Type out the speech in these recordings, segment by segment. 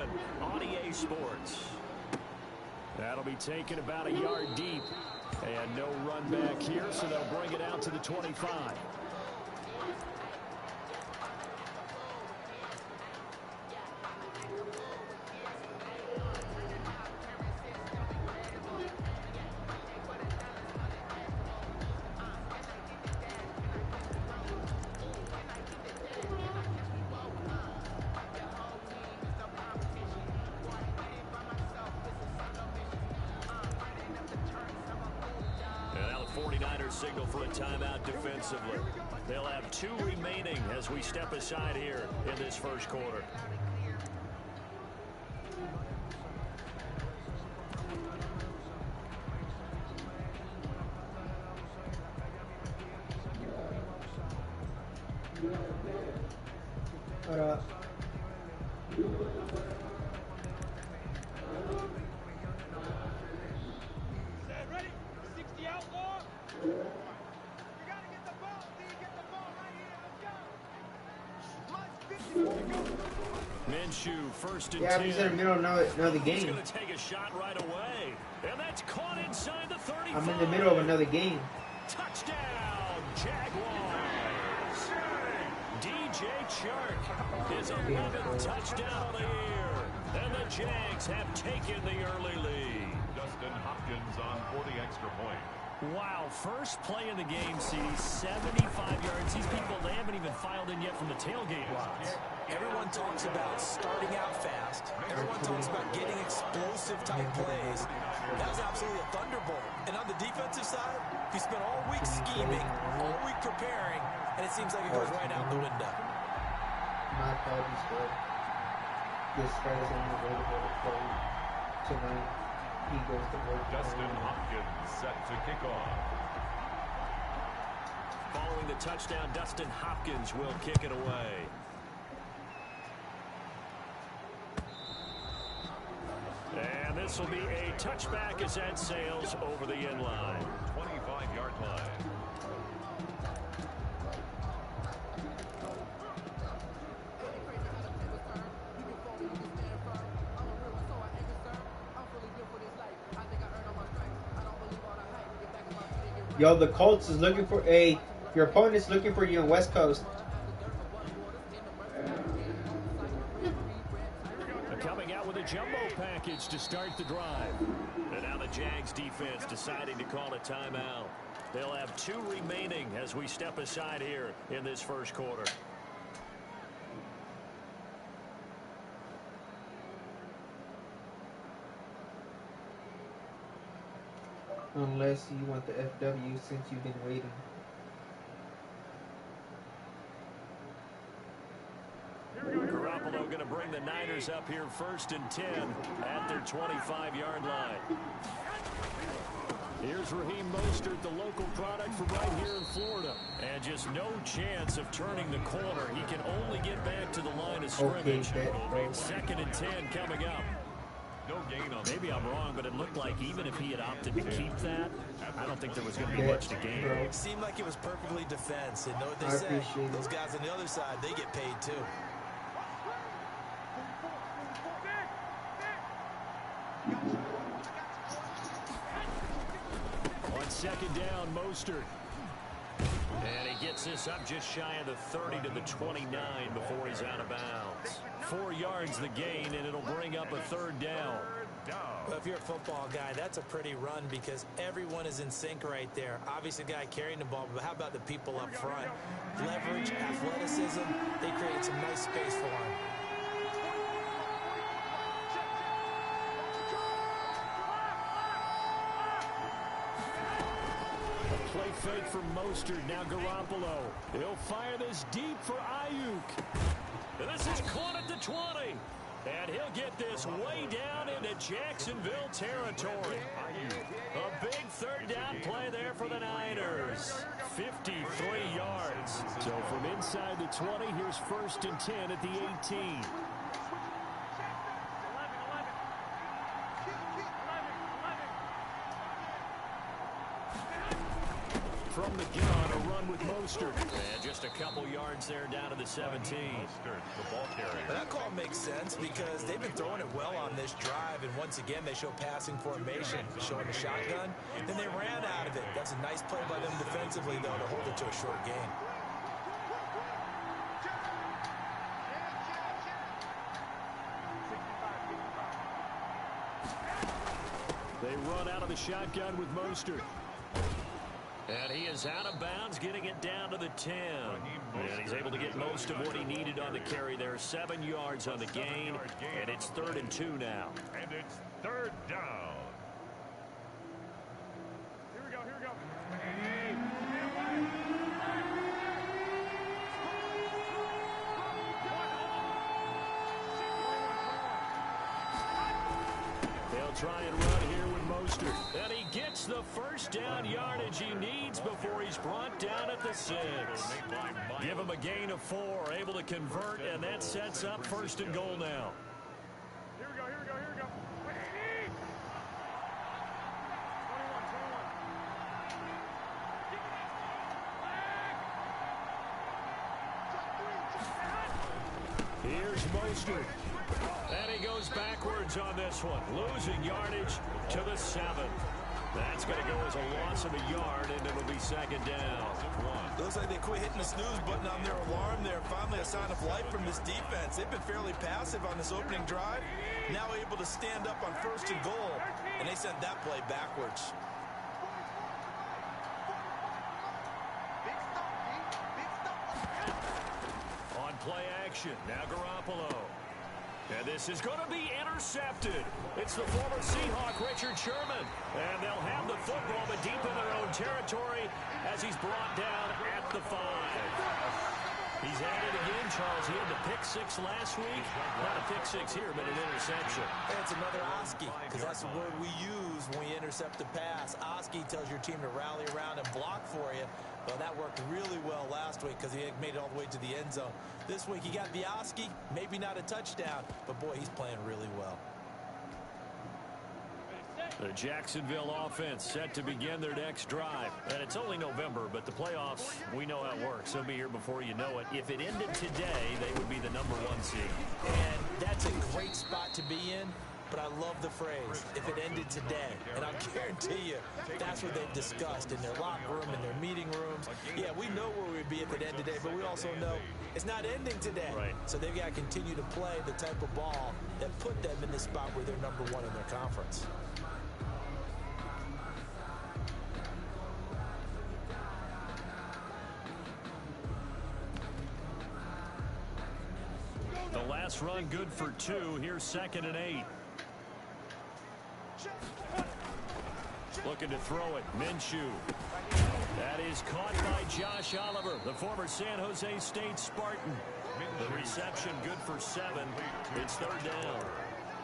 7 on EA Sports. That'll be taken about a yard deep. And no run back here, so they'll bring it out to the 25. Signal for a timeout defensively. They'll have 2 remaining as we step aside here in this first quarter. First and 10. He's in the middle of another game. He's going to take a shot right away. And that's caught inside the 35. I'm in the middle of another game. Touchdown, Jaguars. DJ Chark, his 11th touchdown of the year. And the Jags have taken the early lead. Dustin Hopkins on for the extra point. Wow, first play of the game, CD, 75 yards. These people, they haven't even filed in yet from the tailgate lots. Everyone talks about starting out fast. Everyone talks about getting explosive type plays. That was absolutely a thunderbolt. And on the defensive side, you spent all week scheming, all week preparing, and it seems like it goes right out the window. My thought is good. This guy's on the way to go to play tonight. He goes to work. Dustin Hopkins set to kick off. Following the touchdown, Dustin Hopkins will kick it away. And this will be a touchback as that sails over the end line. 25-yard line. Yo, the Colts is looking for your opponent's looking for you on West Coast. Coming out with a jumbo package to start the drive. And now the Jags defense deciding to call a timeout. They'll have 2 remaining as we step aside here in this first quarter. Unless you want the FW since you've been waiting. Garoppolo going to bring the Niners up here first and 10 at their 25-yard line. Here's Raheem Mostert, the local product from right here in Florida. And just no chance of turning the corner. He can only get back to the line of scrimmage. Second and 10 coming up. No gain on. Maybe I'm wrong, but it looked like even if he had opted to keep that, I don't think there was going to be much to gain. It seemed like it was perfectly defense. And know what they say? Those guys on the other side, they get paid too. On second down, Mostert. And he gets this up just shy of the 30 to the 29 before he's out of bounds. 4 yards the gain, and it'll bring up a third down. Well, if you're a football guy, that's a pretty run because everyone is in sync right there. Obviously, the guy carrying the ball, but how about the people up front? Leverage, athleticism, they create some nice space for him. Play fake from Mostert. Now Garoppolo. He'll fire this deep for Ayuk. And this is caught at the 20. And he'll get this way down into Jacksonville territory. A big third down play there for the Niners. 53 yards. So from inside the 20, here's first and 10 at the 18. from the gun, a run with Mostert. And just a couple yards there down to the 17. Mostert, the ball carrier. That call makes sense because they've been throwing it well on this drive, and once again they show passing formation, showing the shotgun. Then they ran out of it. That's a nice play by them defensively, though, to hold it to a short gain. They run out of the shotgun with Mostert. And he is out of bounds, getting it down to the 10. And he's able to get most of what he needed on the carry there. 7 yards on the gain, and it's 3rd and 2 now. And it's 3rd down. Here we go, here we go. They'll try and run here with Mostert. And he gets the first down yardage he needs before he's brought down at the 6. Give him a gain of 4, able to convert, and that sets up 1st and goal now. Here we go, here we go, here we go. Here's Mostert. And he goes backwards on this one, losing yardage to the 7. That's going to go as a loss of a yard, and it'll be 2nd down. Looks like they quit hitting the snooze button on their alarm there. Finally a sign of life from this defense. They've been fairly passive on this opening drive. Now able to stand up on 1st and goal, and they sent that play backwards. On play action, now Garoppolo. And this is going to be intercepted. It's the former Seahawk, Richard Sherman. And they'll have the football, but deep in their own territory as he's brought down at the 5. He's at it again, Charles. He had the pick 6 last week. Not a pick 6 here, but an interception. It's another Oski, because that's the word we use when we intercept the pass. Oski tells your team to rally around and block for you. Well, that worked really well last week because he made it all the way to the end zone. This week he got the Oski, maybe not a touchdown, but boy, he's playing really well. The Jacksonville offense set to begin their next drive. And it's only November, but the playoffs, we know how it works. They'll be here before you know it. If it ended today, they would be the #1 seed. And that's a great spot to be in, but I love the phrase, if it ended today. And I'll guarantee you, that's what they've discussed in their locker room, in their meeting rooms. Yeah, we know where we'd be if it ended today, but we also know it's not ending today. Right. So they've got to continue to play the type of ball that put them in the spot where they're #1 in their conference. The last run good for 2. Here's 2nd and 8. Looking to throw it. Minshew. That is caught by Josh Oliver, the former San Jose State Spartan. The reception good for 7. It's 3rd down.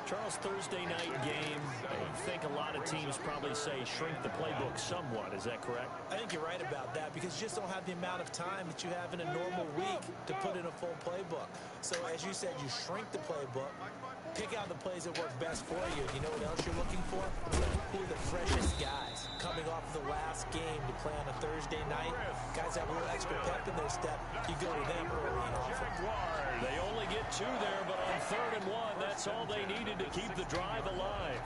Charles, Thursday night game, I think a lot of teams probably say shrink the playbook somewhat. Is that correct? I think you're right about that because you just don't have the amount of time that you have in a normal week to put in a full playbook. So as you said, you shrink the playbook, pick out the plays that work best for you. You know what else you're looking for? Who are the freshest guys coming off the last game to play on a Thursday night? Guys that have a little extra pep in their step, you go to them early and often. They only get 2 there, but on 3rd and 1, that's all they needed to keep the drive alive.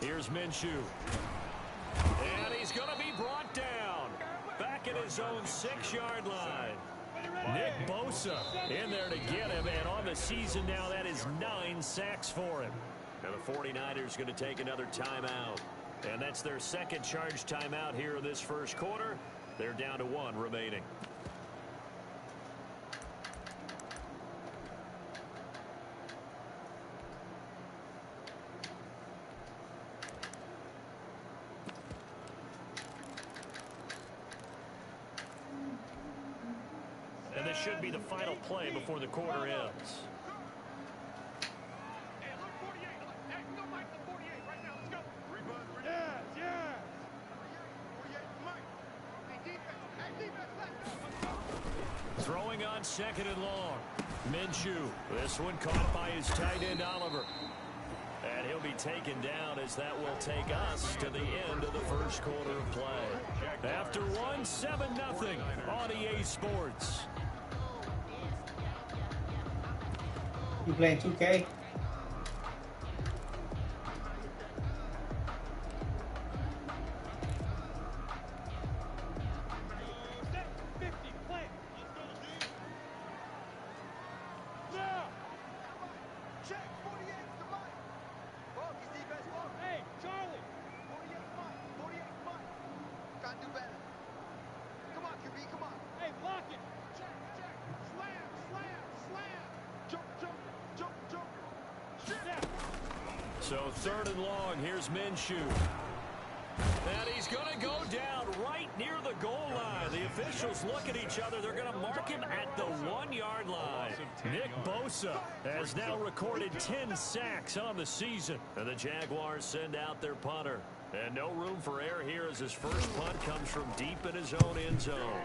Here's Minshew. And he's going to be brought down. Back at his own 6-yard line. Nick Bosa in there to get him. And on the season now, that is 9 sacks for him. Now the 49ers going to take another timeout. And that's their second charge timeout here in this first quarter. They're down to 1 remaining. And this should be the final play before the quarter ends. Throwing on 2nd and long. Minshew. This one caught by his tight end, Oliver. And he'll be taken down as that will take us to the end of the first quarter of play. After one, 7-0 on EA Sports. You playing 2K? So 3rd and long, here's Minshew. And he's going to go down right near the goal line. The officials look at each other. They're going to mark him at the 1-yard line. Nick Bosa has now recorded 10 sacks on the season. And the Jaguars send out their punter. And no room for error here as his first punt comes from deep in his own end zone.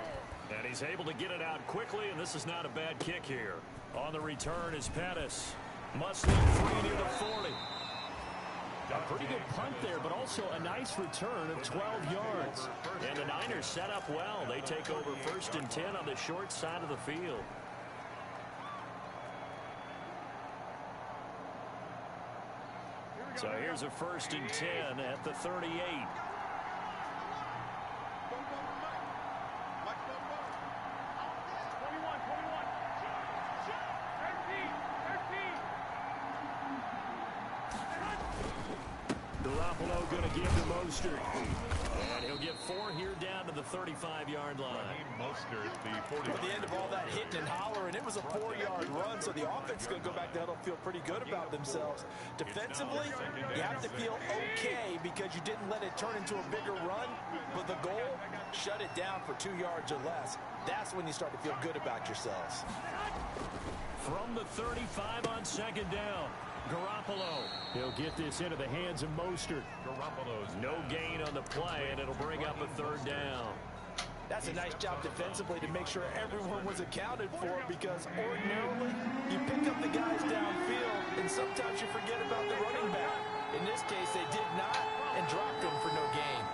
And he's able to get it out quickly, and this is not a bad kick here. On the return is Pettis. Must leave free near the 40. A pretty good punt there, but also a nice return of 12 yards. And the Niners set up well. They take over 1st and 10 on the short side of the field. So here's a 1st and 10 at the 38. Garoppolo going to give to Mostert. And he'll get 4 here down to the 35-yard line. Mostert, At the end of all that hitting and hollering, it was a 4-yard run, so the offense is going to go back there and feel pretty good about themselves. Defensively, you have to feel okay because you didn't let it turn into a bigger run, but the goal, shut it down for 2 yards or less. That's when you start to feel good about yourselves. From the 35 on 2nd down. Garoppolo. He'll get this into the hands of Mostert. Garoppolo's no gain on the play, and it'll bring up a 3rd down. That's a nice job defensively to make sure everyone was accounted for, because ordinarily you pick up the guys downfield and sometimes you forget about the running back. In this case, they did not and dropped him for no gain.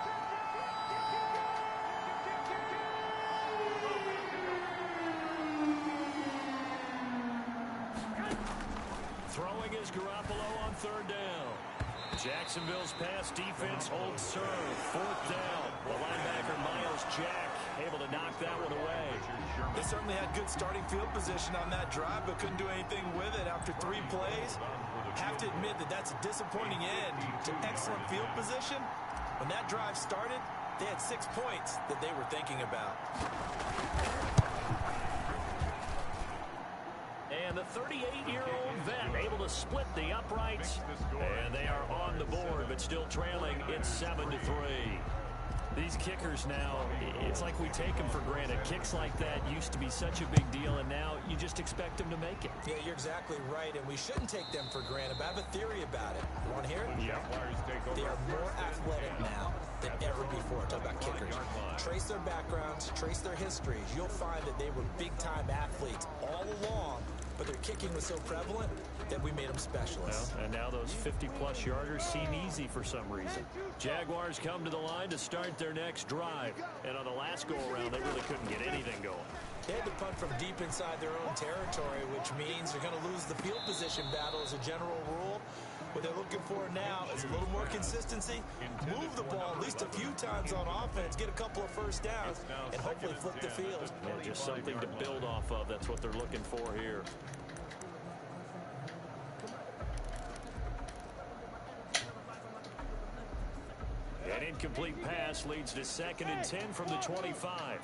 Throwing is Garoppolo on 3rd down. Jacksonville's pass defense holds serve. 4th down. The linebacker Miles Jack able to knock that one away. They certainly had good starting field position on that drive, but couldn't do anything with it after 3 plays. Have to admit that that's a disappointing end to excellent field position. When that drive started, they had 6 points that they were thinking about. And the 38-year-old vet able to split the uprights. And they are on the board, but still trailing. It's 7-3. These kickers now, it's like we take them for granted. Kicks like that used to be such a big deal, and now you just expect them to make it. Yeah, you're exactly right, and we shouldn't take them for granted, but I have a theory about it. You want to hear it? Yeah. They are more athletic now than ever before. Talk about kickers. Trace their backgrounds, trace their histories. You'll find that they were big-time athletes all along, but their kicking was so prevalent that we made them specialists. Well, and now those 50-plus yarders seem easy for some reason. Jaguars come to the line to start their next drive. And on the last go-around, they really couldn't get anything going. They had to punt from deep inside their own territory, which means they're going to lose the field position battle as a general rule. What they're looking for now is a little more consistency, move the ball at least a few times on offense, get a couple of 1st downs, and hopefully flip the field. Yeah, just something to build off of. That's what they're looking for here. An incomplete pass leads to 2nd and 10 from the 25.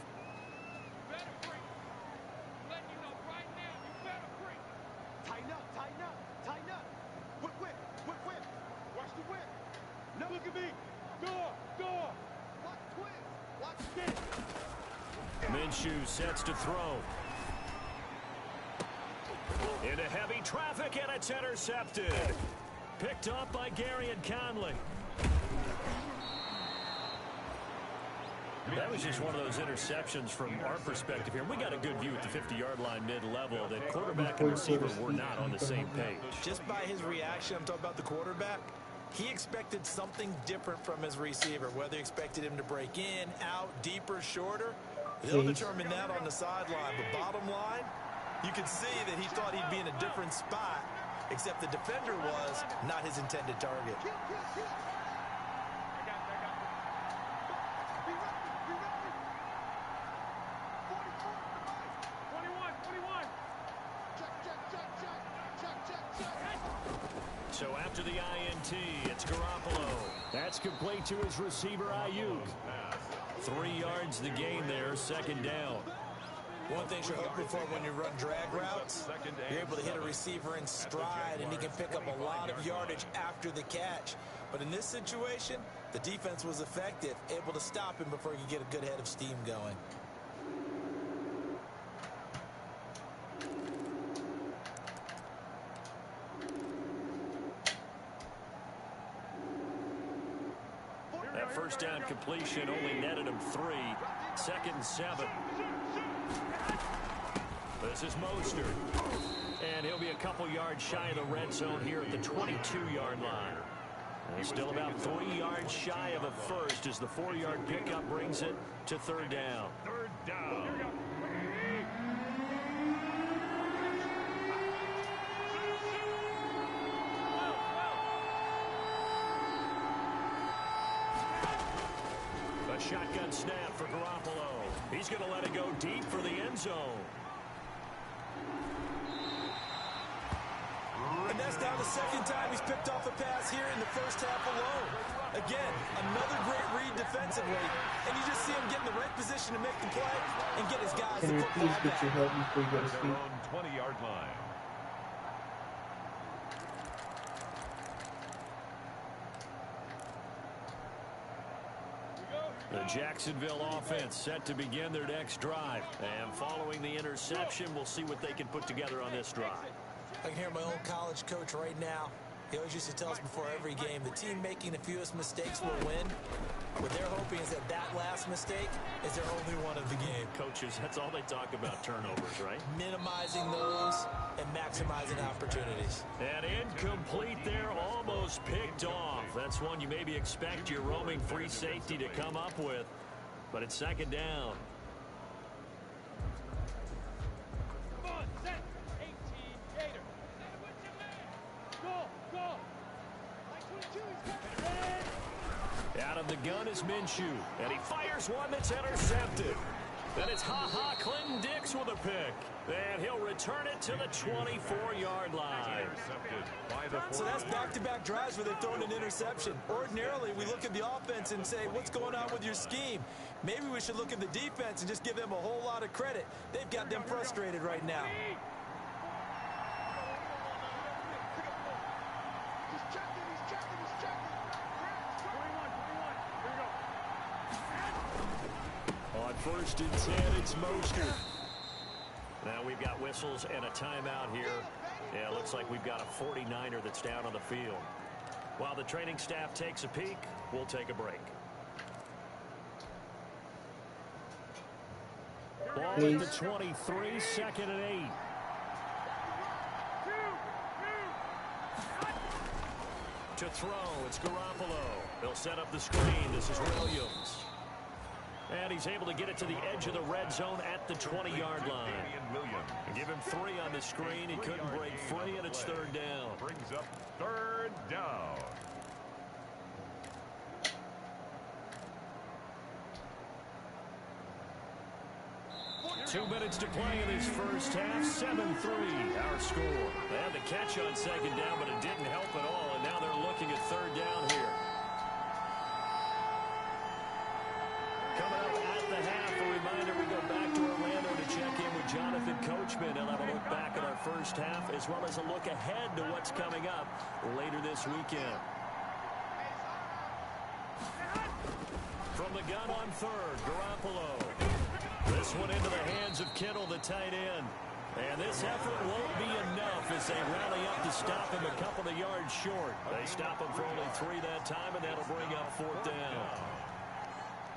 Minshew sets to throw. Into heavy traffic, and it's intercepted. Picked up by Gary and Conley. That was just one of those interceptions from our perspective here. We got a good view at the 50-yard line mid-level that quarterback and receiver were not on the same page. Just by his reaction, I'm talking about the quarterback, he expected something different from his receiver, whether he expected him to break in, out, deeper, shorter. They'll determine that on the sideline. But bottom line, you could see that he thought he'd be in a different spot, except the defender was not his intended target. So after the INT, it's Garoppolo. That's complete to his receiver, Ayuk. 3 yards the gain there, second down. One thing you're hoping for when you run drag routes, you're able to hit a receiver in stride, and he can pick up a lot of yardage after the catch. But in this situation, the defense was effective, able to stop him before he could get a good head of steam going. That first down completion only netted him 3. 2nd and 7. This is Mostert. And he'll be a couple yards shy of the red zone here at the 22-yard line. And still about 3 yards shy of a first as the 4-yard pickup brings it to 3rd down. 3rd down. A shotgun snap for Garoppolo. He's going to let it go deep for the end zone. And that's now the second time he's picked off a pass here in the first half alone. Again, another great read defensively. And you just see him get in the right position to make the play and get his guys the football Can you please get your help before you go to sleep? 20-yard line. The Jacksonville offense set to begin their next drive. And following the interception, we'll see what they can put together on this drive. I can hear my old college coach right now. He always used to tell us before every game, the team making the fewest mistakes will win. What they're hoping is that that last mistake is their only one of the game. Coaches, that's all they talk about, turnovers, right? Minimizing those and maximizing opportunities. And incomplete there, almost picked off. That's one you maybe expect your roaming free safety to come up with. But it's 2nd down. Out of the gun is Minshew, and he fires one that's intercepted. Then it's Clinton Dix with a pick. And he'll return it to the 24-yard line. So that's back-to-back drives where they've thrown an interception. Ordinarily, we look at the offense and say, what's going on with your scheme? Maybe we should look at the defense and just give them a whole lot of credit. They've got them frustrated right now. On 1st and 10, it's Mostert. Now we've got whistles and a timeout here. Yeah, it looks like we've got a 49er that's down on the field. While the training staff takes a peek, we'll take a break. Ball at the 23, 2nd and 8. To throw, it's Garoppolo. He'll set up the screen. This is Williams. And he's able to get it to the edge of the red zone at the 20-yard line. Give him 3 on the screen. He couldn't break free, and it's 3rd down. Brings up 3rd down. Two minutes to play in this first half. 7-3, our score. They had the catch on 2nd down, but it didn't help at all, and now they're looking at 3rd down here. Coming up at the half, a reminder, we go back to Orlando to check in with Jonathan Coachman. He'll have a look back at our first half, as well as a look ahead to what's coming up later this weekend. From the gun on 3rd, Garoppolo. This one into the hands of Kittle, the tight end. And this effort won't be enough as they rally up to stop him a couple of yards short. They stop him for only 3 that time, and that'll bring up 4th down.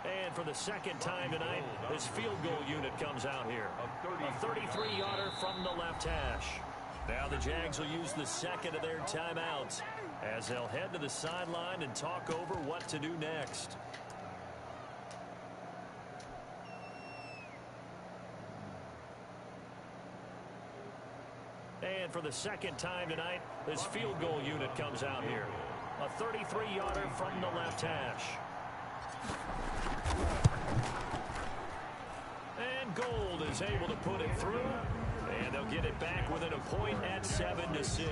And for the second time tonight, this field goal unit comes out here. A 33-yarder from the left hash. Now the Jags will use the second of their timeouts as they'll head to the sideline and talk over what to do next. And for the second time tonight, this field goal unit comes out here. A 33-yarder from the left hash. And Gold is able to put it through. And they'll get it back within a point at 7-6.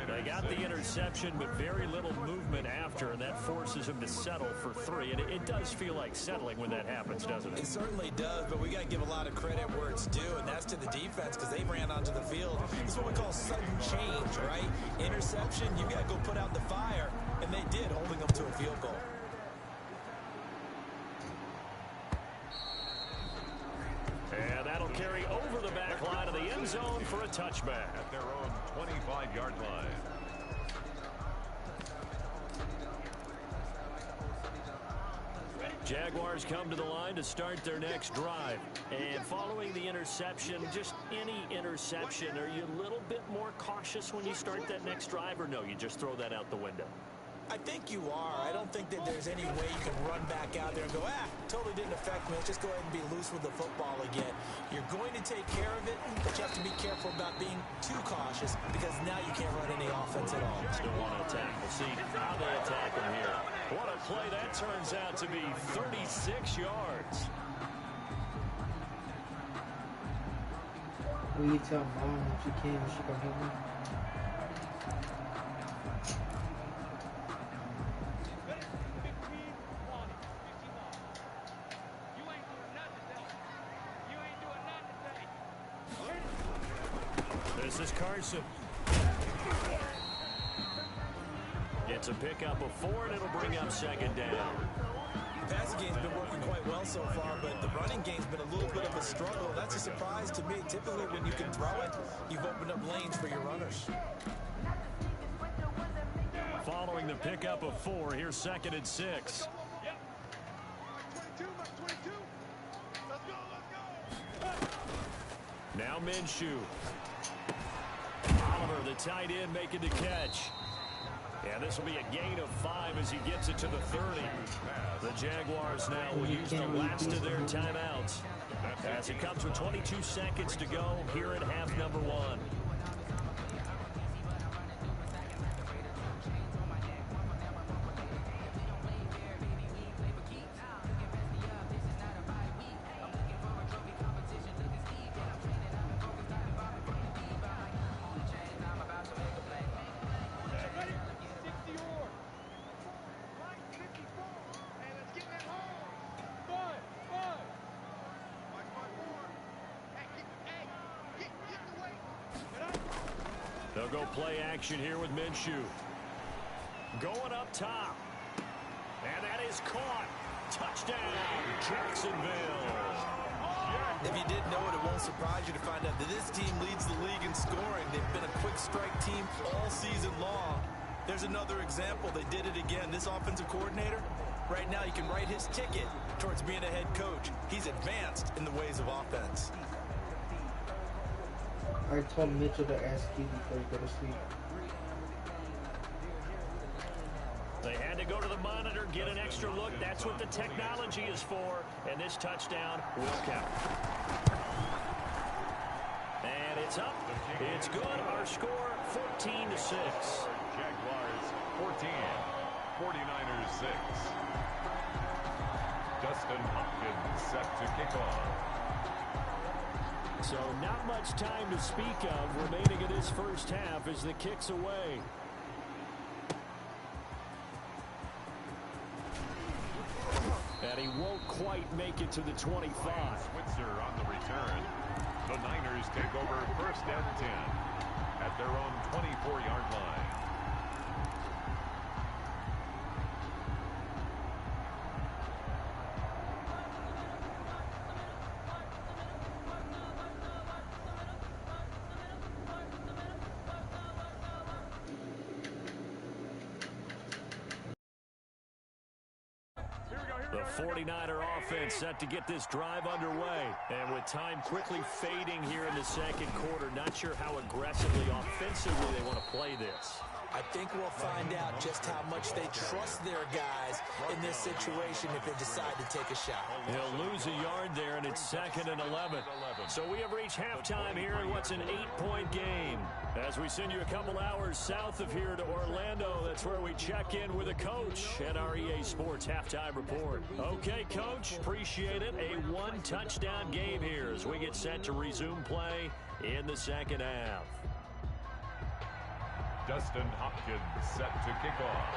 They got the interception, but very little movement after, and that forces them to settle for 3. And it does feel like settling when that happens, doesn't it? It certainly does, but we got to give a lot of credit where it's due, and that's to the defense because they ran onto the field. It's what we call sudden change, right? Interception, you got to go put out the fire, and they did, holding them to a field goal. And that'll carry over the back line of the end zone for a touchback. At their own 25-yard line. Jaguars come to the line to start their next drive. And following the interception, just any interception, are you a little bit more cautious when you start that next drive, or no, you just throw that out the window? I think you are. I don't think that there's any way you can run back out there and go, totally didn't affect me. Let's just go ahead and be loose with the football again. You're going to take care of it, but you have to be careful about being too cautious because now you can't run any offense at all. Still want to attack. We'll see how they attack him here. What a play that turns out to be. 36 yards. Will you tell Mom that you can and she can help me? This is Carson. Gets a pickup of 4, and it'll bring up second down. The passing game's been working quite well so far, but the running game's been a little bit of a struggle. That's a surprise to me. Typically, when you can throw it, you've opened up lanes for your runners. Following the pickup of 4, here's second and 6. Now Minshew. Oliver, the tight end, making the catch. And this will be a gain of 5 as he gets it to the 30. The Jaguars now will use the last of their timeouts as it comes with 22 seconds to go here at half number 1. They'll go play action here with Minshew. Going up top. And that is caught. Touchdown, Jacksonville. If you didn't know it, it won't surprise you to find out that this team leads the league in scoring. They've been a quick strike team all season long. There's another example. They did it again. This offensive coordinator, right now you can write his ticket towards being a head coach. He's advanced in the ways of offense. I told Mitchell to ask you before you go to sleep. They had to go to the monitor, get an extra look. That's what the technology is for. And this touchdown will count. And it's up. It's good. Our score, 14-6. Jaguars 14, 49ers 6. Dustin Hopkins set to kick off. So not much time to speak of remaining in this first half as the kick's away. And he won't quite make it to the 25. Switzer on the return. The Niners take over first and 10 at their own 24-yard line. The The 49er offense set to get this drive underway. And with time quickly fading here in the second quarter, not sure how aggressively, offensively they want to play this. I think we'll find out just how much they trust their guys in this situation if they decide to take a shot. He'll lose a yard there, and it's 2nd and 11. So we have reached halftime here in what's an 8-point game. As we send you a couple hours south of here to Orlando, that's where we check in with a coach at our EA Sports Halftime Report. Okay, Coach, appreciate it. A one-touchdown game here as we get set to resume play in the second half. Dustin Hopkins set to kick off.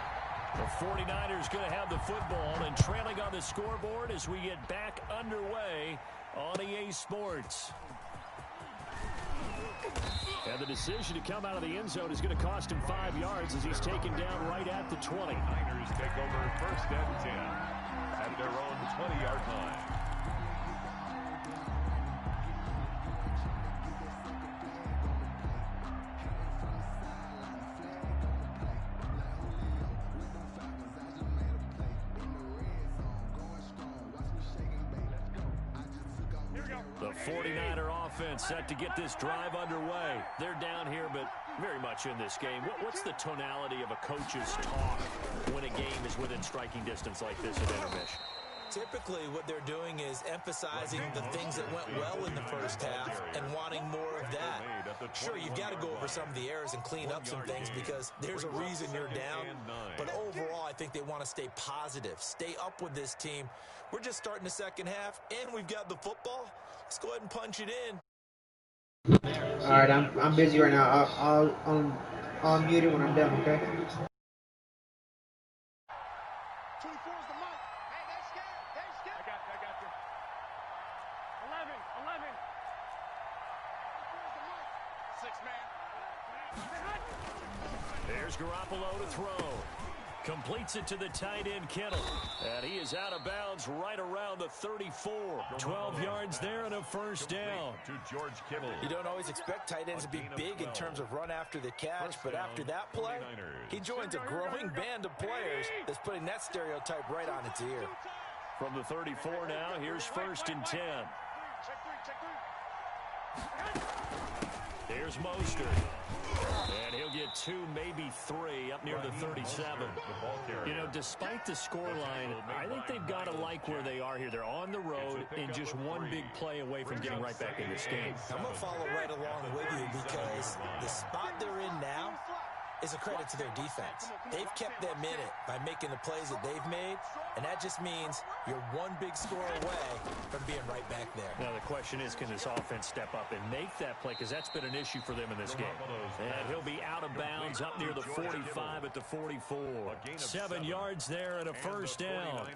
The 49ers going to have the football and trailing on the scoreboard as we get back underway on EA Sports. And the decision to come out of the end zone is going to cost him 5 yards as he's taken down right at the 20. Niners take over 1st and 10 at their own 20-yard line. The 49er offense set to get this drive underway. They're down here, but very much in this game. What's the tonality of a coach's talk when a game is within striking distance like this at intermission? Typically, what they're doing is emphasizing the things that went well in the first half and wanting more of that. Sure, you've got to go over some of the errors and clean up some things because there's a reason you're down. But overall, I think they want to stay positive, stay up with this team. We're just starting the second half, and we've got the football. Let's go ahead and punch it in. All right, I'm busy right now. I'll mute it when I'm done, okay? 24 is the mark. Hey, they scared. I got you. 11. 24 is the mark. 6 man. There's Garoppolo to throw. Completes it to the tight end, Kittle. And he is out of bounds right around the 34. 12 yards there and a first down. To George Kittle. You don't always expect tight ends to be big in terms of run after the catch, but after that play, he joins a growing band of players that's putting that stereotype right on its ear. From the 34 now, here's 1st and 10. Here's Mostert. And he'll get 2, maybe 3 up near the 37. You know, despite the scoreline, I think they've got to like where they are here. They're on the road and just one big play away from getting right back in this game. I'm going to follow right along with you because the spot they're in now is a credit to their defense. They've kept them in it by making the plays that they've made, and that just means you're one big score away from being right back there. Now, the question is, can this offense step up and make that play? Because that's been an issue for them in this game. And he'll be out of bounds up near the 45 at the 44. 7 yards there and a first down.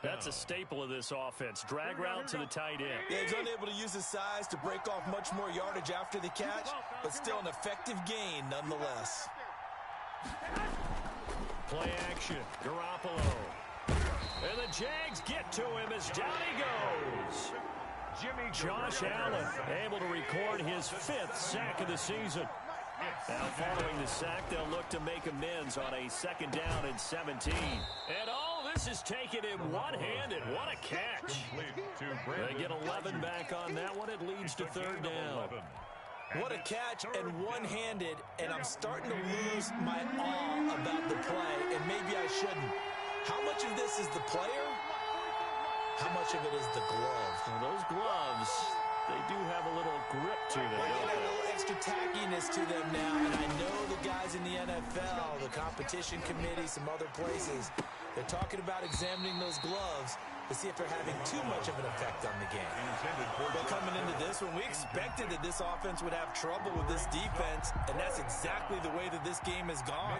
That's a staple of this offense. Drag route to the tight end. Yeah, he's unable to use his size to break off much more yardage after the catch, but still an effective gain nonetheless. Play action. Garoppolo. And the Jags get to him as down he goes. Josh Allen able to record his 5th sack of the season. Now following the sack, they'll look to make amends on a 2nd down and 17. And all this is taken in one-handed. What a catch. They get 11 back on that one. It leads to 3rd down. What a catch and one-handed, and I'm starting to lose my awe about the play, and maybe I shouldn't. How much of this is the player? How much of it is the glove? Well, those gloves, they do have a little grip to them. They got a little extra tackiness to them now, and I know the guys in the NFL, the competition committee, some other places, they're talking about examining those gloves to see if they're having too much of an effect on the game. But coming into this one, we expected that this offense would have trouble with this defense, and that's exactly the way that this game has gone.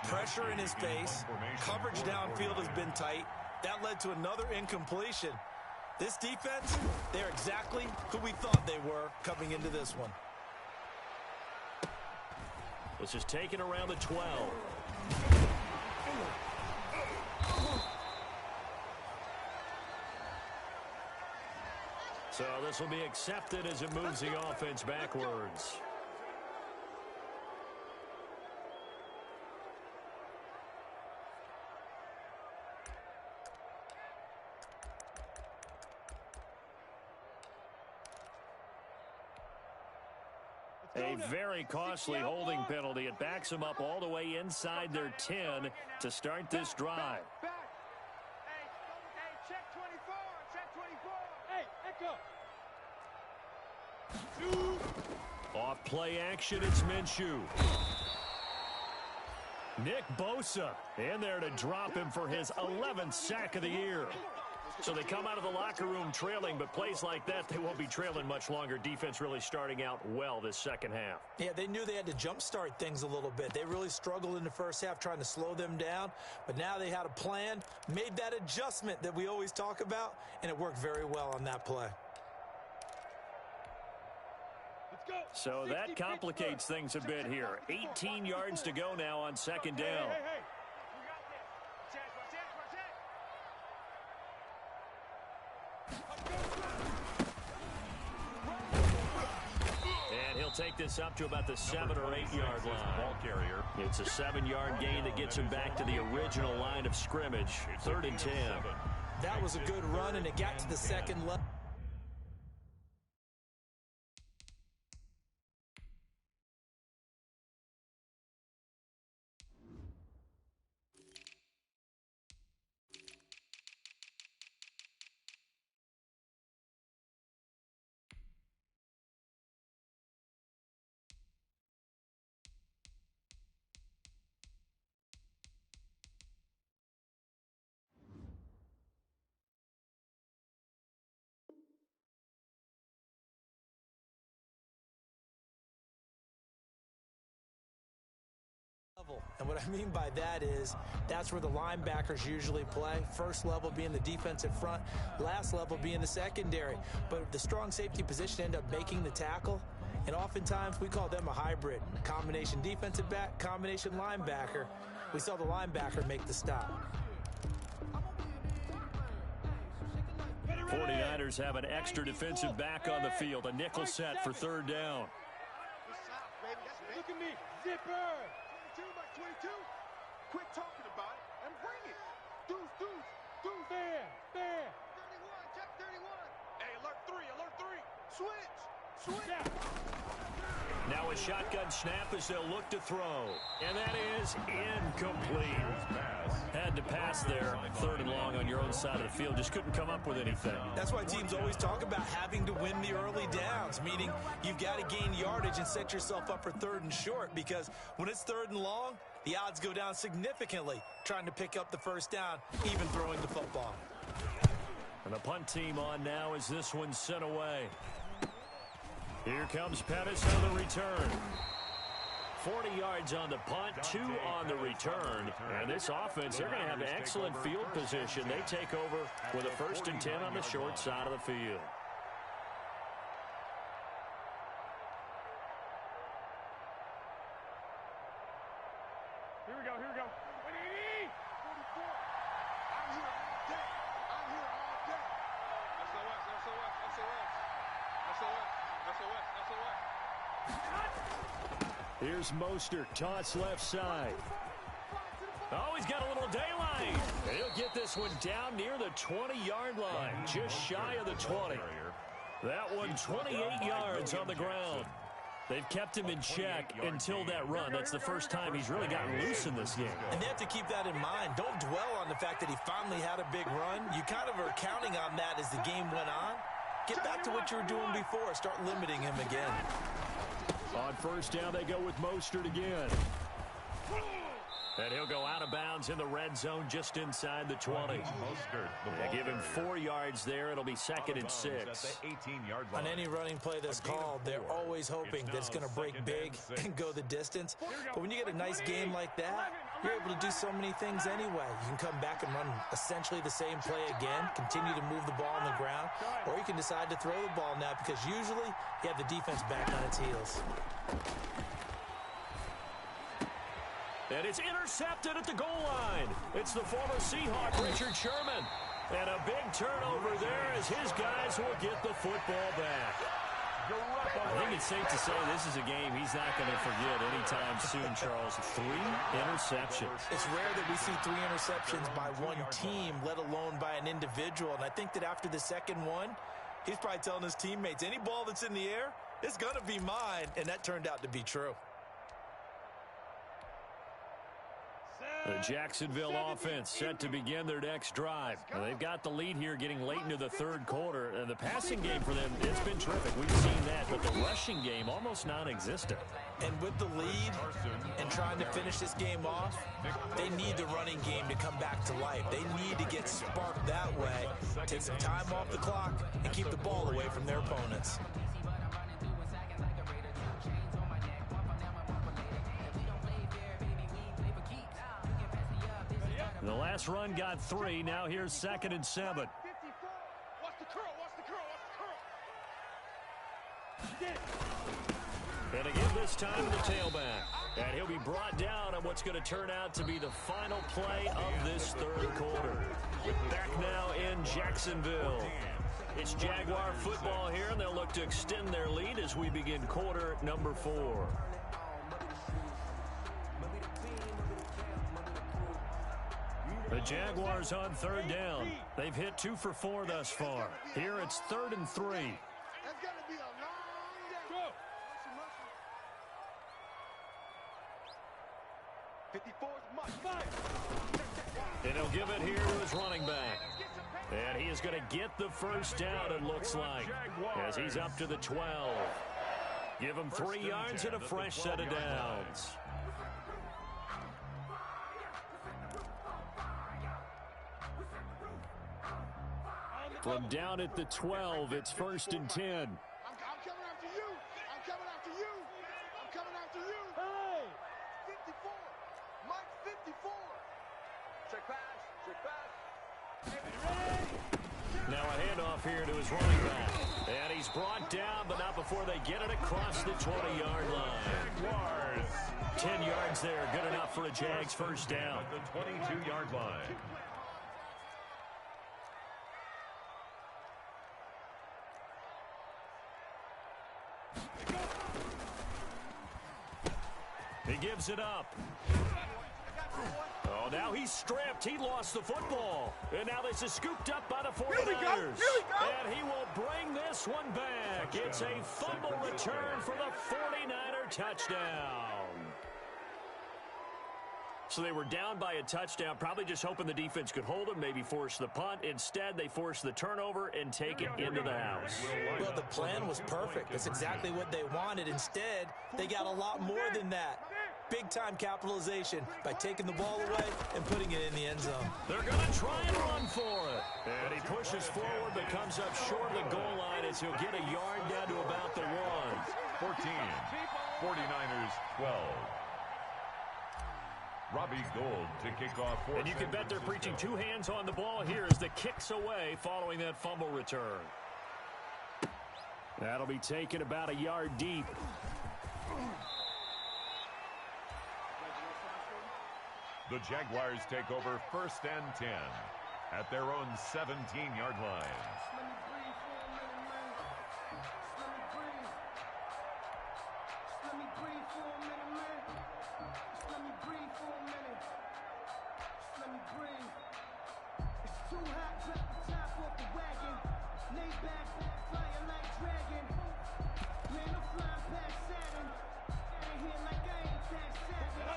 Pressure in his face, coverage downfield has been tight. That led to another incompletion. This defense, they're exactly who we thought they were coming into this one. This is taken around the 12. So this will be accepted as it moves the offense backwards. A very costly holding penalty. It backs them up all the way inside their 10 to start this drive. Back. Hey, check 24. Check 24. Hey, echo. Off play action, it's Minshew. Nick Bosa in there to drop him for his 11th sack of the year. So they come out of the locker room trailing, but plays like that, they won't be trailing much longer. Defense really starting out well this second half. Yeah, they knew they had to jumpstart things a little bit. They really struggled in the first half trying to slow them down, but now they had a plan, made that adjustment that we always talk about, and it worked very well on that play. So that complicates things a bit here. 18 yards to go now on second down. Hey. We got this. And he'll take this up to about the 7 or 8 yard line. Ball carrier. It's a 7-yard gain that gets him back to the original line of scrimmage. 3rd and 10. That was a good run, and it got to the second level. And what I mean by that is that's where the linebackers usually play. First level being the defensive front, last level being the secondary. But the strong safety position end up making the tackle, and oftentimes we call them a hybrid. Combination defensive back, combination linebacker. We saw the linebacker make the stop. 49ers have an extra defensive back on the field. A nickel set for 3rd down. Look at me. Zipper. 22. Quit talking about it and bring it. Deuce. There. 31. Check 31. Hey, alert 3. Switch. Now a shotgun snap as they'll look to throw. And that is incomplete. Had to pass there. 3rd and long on your own side of the field. Just couldn't come up with anything. That's why teams always talk about having to win the early downs, meaning you've got to gain yardage and set yourself up for 3rd and short, because when it's 3rd and long, the odds go down significantly trying to pick up the first down, even throwing the football. And the punt team on now as this one's sent away. Here comes Pettis on the return. 40 yards on the punt, 2 on the return. And this offense, they're going to have excellent field position. They take over with a 1st and 10 on the short side of the field. Here we go. 44. I'm here all day. SOS. Here's Mostert, toss left side. Oh, he's got a little daylight. He'll get this one down near the 20-yard line, just shy of the 20. That one 28 yards on the ground. They've kept him in check until that run. That's the first time he's really gotten loose in this game. And they have to keep that in mind. Don't dwell on the fact that he finally had a big run. You kind of are counting on that as the game went on. Get back to what you were doing before. Start limiting him again. On 1st down, they go with Mostert again. And he'll go out of bounds in the red zone just inside the 20. They give him 4 yards there. It'll be 2nd and 6. On any running play that's called, they're always hoping that it's going to break big and go the distance. But when you get a nice game like that, you're able to do so many things anyway. You can come back and run essentially the same play again, continue to move the ball on the ground, or you can decide to throw the ball now because usually you have the defense back on its heels. And it's intercepted at the goal line. It's the former Seahawk, Richard Sherman. And a big turnover there as his guys will get the football back. I think it's safe to say this is a game he's not going to forget anytime soon, Charles. 3 interceptions. It's rare that we see 3 interceptions by one team, let alone by an individual. And I think that after the second one, he's probably telling his teammates, any ball that's in the air, It's going to be mine, and that turned out to be true. The Jacksonville offense set to begin their next drive. Now, they've got the lead here getting late into the third quarter. And the passing game for them, it's been terrific. We've seen that, but the rushing game almost non-existent. And with the lead and trying to finish this game off, they need the running game to come back to life. They need to get sparked that way, take some time off the clock, and keep the ball away from their opponents. The last run got 3. Now here's 2nd and 7. Watch the curl, watch the curl, watch the curl. And again this time the tailback. And he'll be brought down on what's going to turn out to be the final play of this third quarter. Back now in Jacksonville. It's Jaguar football here, and they'll look to extend their lead as we begin quarter number 4. The Jaguars on 3rd down. They've hit 2 for 4 thus far. Here it's 3rd and 3. That's gonna be a long day. Go. 54's much. And he'll give it here to his running back. And he is going to get the first down, it looks like, as he's up to the 12. Give him 3 yards and a fresh set of downs. From down at the 12, it's 1st and 10. I'm coming after you. I'm coming after you. I'm coming after you. Hey! 54. Mike 54. Check pass. Check pass. Now a handoff here to his running back. And he's brought down, but not before they get it across the 20-yard line. 10 yards there, good enough for a Jags first down. At the 22-yard line. He gives it up. Oh, now he's stripped. He lost the football. And now this is scooped up by the 49ers. And he will bring this one back. It's a fumble return for the 49er touchdown. So they were down by a touchdown, probably just hoping the defense could hold them, maybe force the punt. Instead, they force the turnover and take it into the house. Well, the plan was perfect. That's exactly what they wanted. Instead, they got a lot more than that. Big-time capitalization by taking the ball away and putting it in the end zone. They're going to try and run for it. And he pushes forward but comes up short of the goal line as he'll get a yard down to about the 1. 14. 49ers 12. Robbie Gould to kick off. And you can bet they're preaching 2 hands on the ball here as the kick's away following that fumble return. That'll be taken about a yard deep. The Jaguars take over 1st and 10 at their own 17-yard line.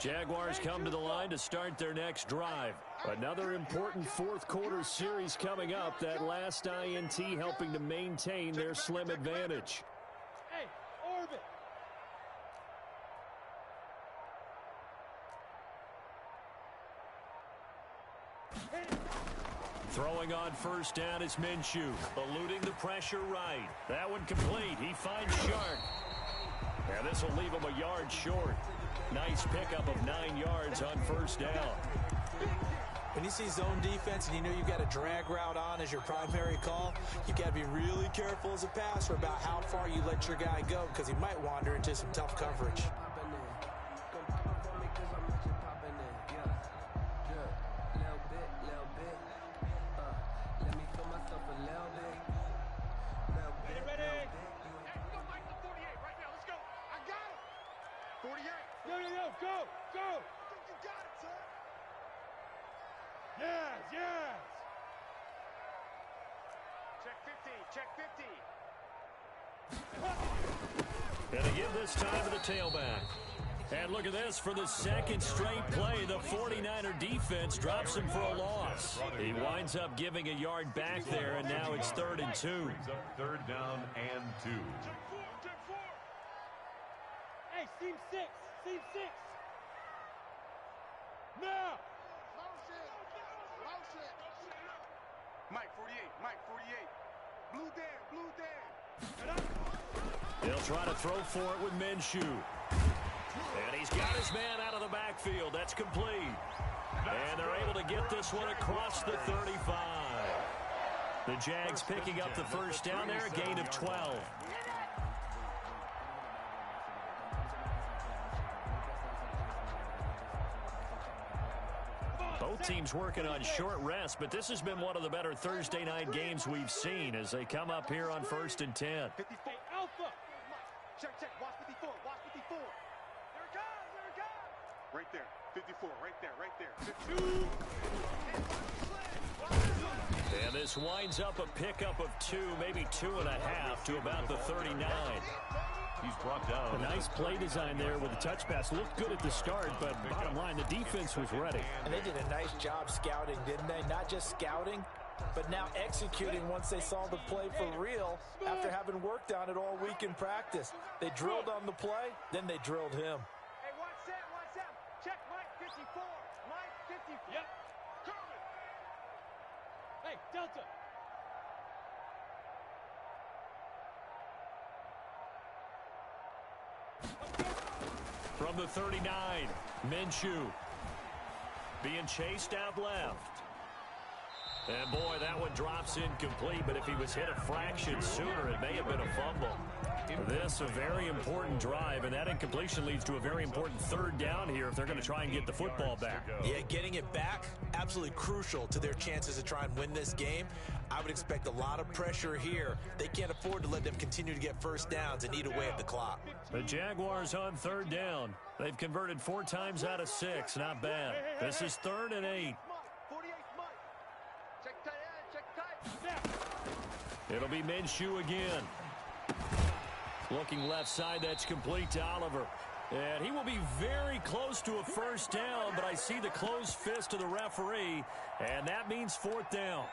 Jaguars come to the line to start their next drive. Another important fourth quarter series coming up. That last INT helping to maintain their slim advantage. Hey, orbit. Throwing on first down is Minshew, eluding the pressure right. That one complete. He finds Shark. And this will leave him a yard short. Nice pickup of 9 yards on first down. When you see zone defense and you know you've got a drag route on as your primary call, you've got to be really careful as a passer about how far you let your guy go because he might wander into some tough coverage. And to give this time to the tailback. And look at this. For the second straight play, the 49er defense drops him for a loss. He winds up giving a yard back there, and now it's 3rd and 2. Brings up 3rd down and 2. Hey, seam 6. Seam 6. Now. Mike 48. Mike 48. Blue Dan. Blue Dan. He'll try to throw for it with Minshew. And he's got his man out of the backfield. That's complete. And they're able to get this one across the 35. The Jags picking up the first down there, a gain of 12. Both teams working on short rest, but this has been one of the better Thursday night games we've seen as they come up here on 1st and 10. 54 Alpha. Check, check. Watch 54. Watch 54. There it goes. There it goes. Right there. 54. Right there. Right there. 52. And this winds up a pickup of 2, maybe 2.5 to about the 39. He's brought down. A nice play design there with the touch pass. Looked good at the start, but bottom line, the defense was ready. And they did a nice job scouting, didn't they? Not just scouting, but now executing once they saw the play for real after having worked on it all week in practice. They drilled on the play, then they drilled him. Hey, watch that. Watch that. Check Mike 54. Mike 54. Yep. Coming. Hey, Delta. From the 39, Minshew being chased out left. And boy, that one drops incomplete, but if he was hit a fraction sooner, it may have been a fumble. This a very important drive, and that incompletion leads to a very important 3rd down here if they're going to try and get the football back. Yeah, getting it back, absolutely crucial to their chances to try and win this game. I would expect a lot of pressure here. They can't afford to let them continue to get first downs and eat away at the clock. The Jaguars on 3rd down. They've converted 4 times out of 6. Not bad. This is 3rd and 8. 48 Mike. Check tight end. Check tight. It'll be Minshew again. Looking left side, that's complete to Oliver. And he will be very close to a first down, but I see the closed fist of the referee, and that means 4th down.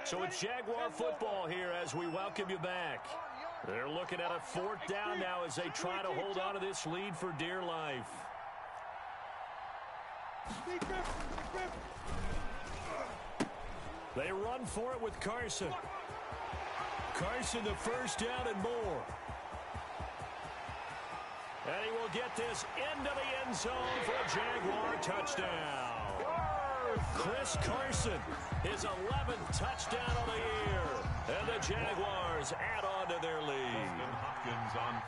So it's Jaguar football here as we welcome you back. They're looking at a 4th down now as they try to hold on to this lead for dear life. They run for it with Carson. Carson the first down and more. And he will get this into the end zone for a Jaguar touchdown. Chris Carson, his 11th touchdown of the year. And the Jaguars add on to their lead. Hopkins on.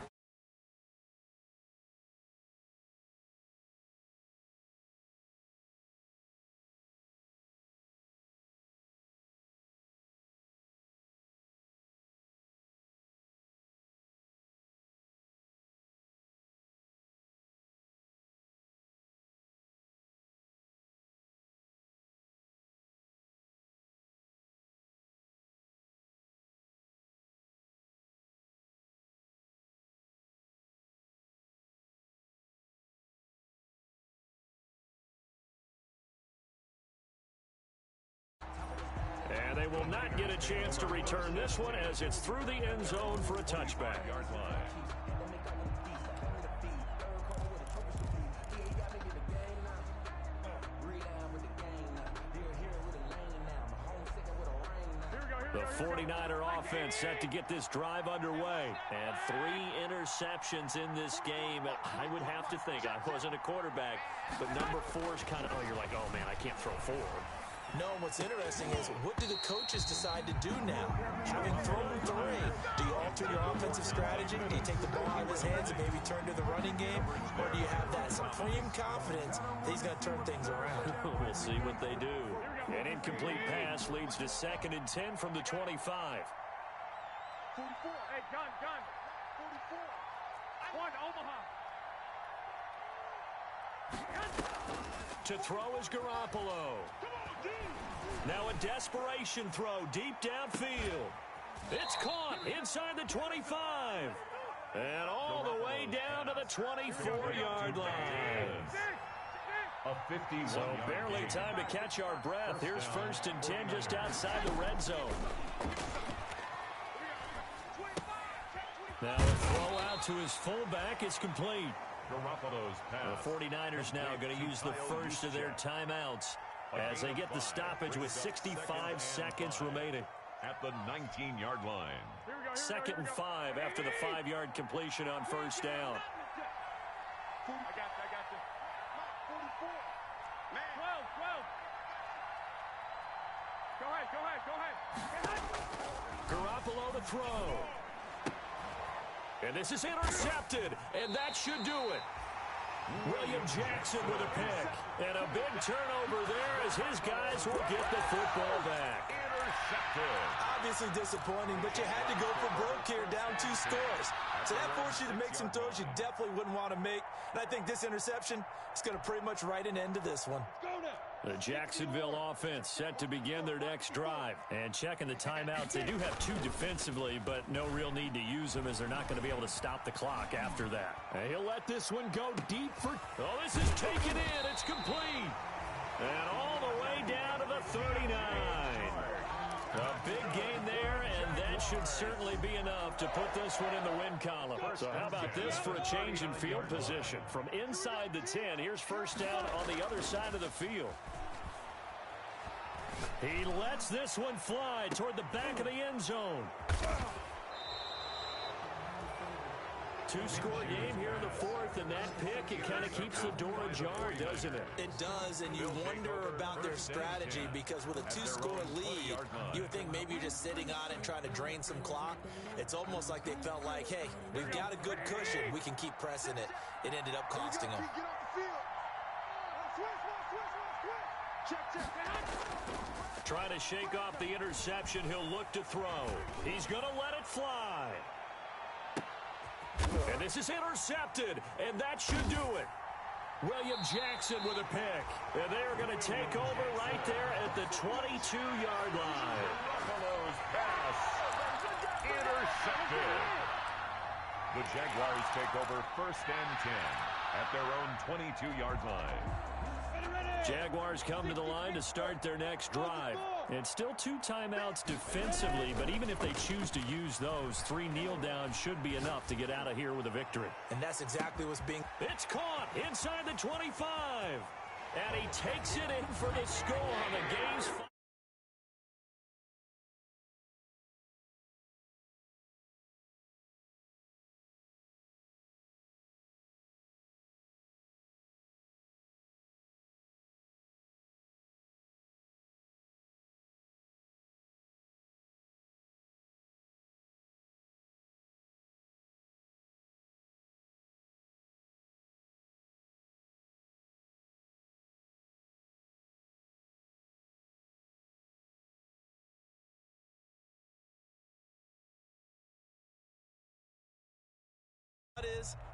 And they will not get a chance to return this one as it's through the end zone for a touchback. Yard line. The 49er offense set to get this drive underway. And 3 interceptions in this game. I would have to think, I wasn't a quarterback, but number 4 is kind of, you're like, oh man, I can't throw 4. No, what's interesting is what do the coaches decide to do now? Having thrown 3, do you alter your offensive strategy? Do you take the ball out of his hands and maybe turn to the running game? Or do you have that supreme confidence that he's going to turn things around? We'll see what they do. An incomplete pass leads to 2nd and 10 from the 25. 44. Hey, gun. 44. 1, Omaha. To throw is Garoppolo. Now a desperation throw deep downfield. It's caught inside the 25. And all the way down to the 24-yard line. So barely time to catch our breath. Here's 1st and 10 just outside the red zone. Now a throw out to his fullback is complete. The 49ers now going to use the first of their timeouts as they get the stoppage with 65 seconds remaining. At the 19-yard line. 2nd and 5 after the 5-yard completion on 1st down. I got you. 44. Man. 12. Go ahead. Garoppolo to throw. And this is intercepted, and that should do it. William Jackson with a pick. And a big turnover there as his guys will get the football back. Obviously disappointing, but you had to go for broke here, down 2 scores. So that forced you to make some throws you definitely wouldn't want to make. And I think this interception is going to pretty much write an end to this one. The Jacksonville offense set to begin their next drive. And checking the timeouts, they do have 2 defensively, but no real need to use them as they're not going to be able to stop the clock after that. And he'll let this one go deep for... Oh, this is taken in. It's complete. And all the way down to the 39. A big gain there, and that should certainly be enough to put this one in the win column. So how about this for a change in field position? From inside the 10, here's 1st down on the other side of the field. He lets this one fly toward the back of the end zone. 2-score game here in the 4th, and that pick, it kind of keeps the door ajar, doesn't it? It does, and you wonder about their strategy because with a 2-score lead, you would think maybe you're just sitting on it and trying to drain some clock. It's almost like they felt like, hey, we've got a good cushion. We can keep pressing it. It ended up costing them. Trying to shake off the interception, he'll look to throw. He's going to let it fly. And this is intercepted, and that should do it. William Jackson with a pick. And they're going to take over right there at the 22-yard line. Buffalo's pass intercepted. The Jaguars take over 1st and 10 at their own 22-yard line. Jaguars come to the line to start their next drive. And still 2 timeouts defensively, but even if they choose to use those, 3 kneel downs should be enough to get out of here with a victory. And that's exactly what's being... It's caught inside the 25. And he takes it in for the score on the game's...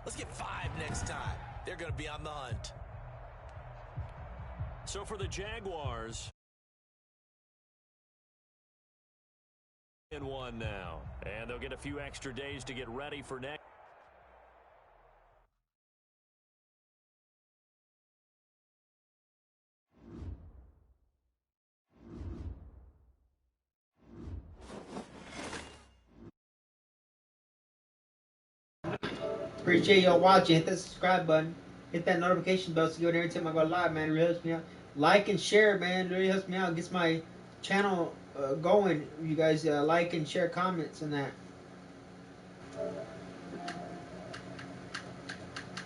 Let's get 5 next time. They're going to be on the hunt. So for the Jaguars, in 1 now. And they'll get a few extra days to get ready for next. Appreciate y'all watching. Hit that subscribe button. Hit that notification bell so you get every time I go live, man. It really helps me out. Like and share, man. It really helps me out. Gets my channel going. You guys like and share comments and that.